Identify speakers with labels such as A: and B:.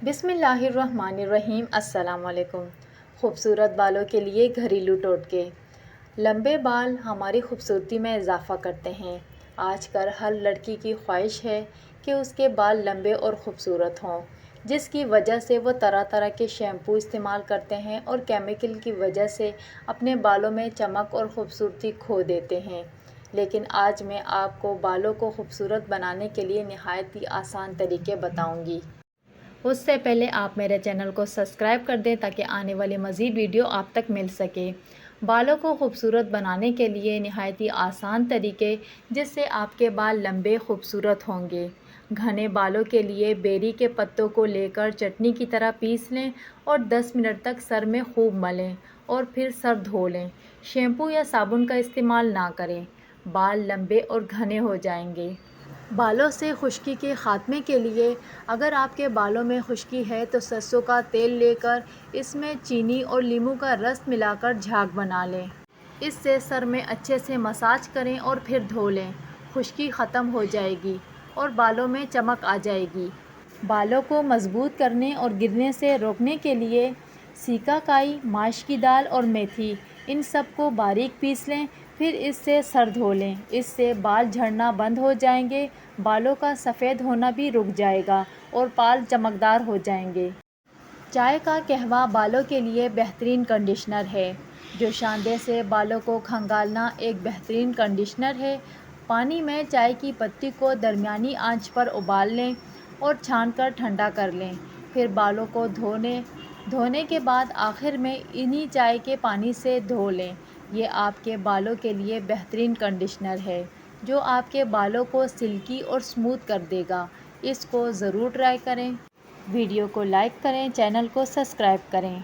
A: بسم اللہ الرحمن الرحیم۔ السلام علیکم۔ خوبصورت بالوں کے لیے گھریلو ٹوٹکے۔ لمبے بال ہماری خوبصورتی میں اضافہ کرتے ہیں۔ آج کل ہر لڑکی کی خواہش ہے کہ اس کے بال لمبے اور خوبصورت ہوں، جس کی وجہ سے وہ طرح طرح کے شیمپو استعمال کرتے ہیں اور کیمیکل کی وجہ سے اپنے بالوں میں چمک اور خوبصورتی کھو دیتے ہیں۔ لیکن آج میں آپ کو بالوں کو خوبصورت بنانے کے لیے نہایت ہی آسان طریقے بتاؤں گی۔ اس سے پہلے آپ میرے چینل کو سبسکرائب کر دیں تاکہ آنے والی مزید ویڈیو آپ تک مل سکے۔ بالوں کو خوبصورت بنانے کے لیے نہایت ہی آسان طریقے جس سے آپ کے بال لمبے خوبصورت ہوں گے۔ گھنے بالوں کے لیے بیری کے پتوں کو لے کر چٹنی کی طرح پیس لیں اور 10 منٹ تک سر میں خوب ملیں اور پھر سر دھو لیں۔ شیمپو یا صابن کا استعمال نہ کریں، بال لمبے اور گھنے ہو جائیں گے۔ بالوں سے خشکی کے خاتمے کے لیے اگر آپ کے بالوں میں خشکی ہے تو سرسوں کا تیل لے کر اس میں چینی اور لیموں کا رس ملا کر جھاگ بنا لیں۔ اس سے سر میں اچھے سے مساج کریں اور پھر دھو لیں۔ خشکی ختم ہو جائے گی اور بالوں میں چمک آ جائے گی۔ بالوں کو مضبوط کرنے اور گرنے سے روکنے کے لیے سیکا کائی، ماش کی دال اور میتھی، ان سب کو باریک پیس لیں، پھر اس سے سر دھو لیں۔ اس سے بال جھڑنا بند ہو جائیں گے، بالوں کا سفید ہونا بھی رک جائے گا اور بال چمکدار ہو جائیں گے۔ چائے کا قہوہ بالوں کے لیے بہترین کنڈیشنر ہے۔ جوشاندے سے بالوں کو کھنگالنا ایک بہترین کنڈیشنر ہے۔ پانی میں چائے کی پتی کو درمیانی آنچ پر ابال لیں اور چھان کر ٹھنڈا کر لیں۔ پھر بالوں کو دھونے کے بعد آخر میں انہی چائے کے پانی سے دھو لیں۔ یہ آپ کے بالوں کے لیے بہترین کنڈیشنر ہے جو آپ کے بالوں کو سلکی اور اسموتھ کر دے گا۔ اس کو ضرور ٹرائی کریں۔ ویڈیو کو لائک کریں، چینل کو سبسکرائب کریں۔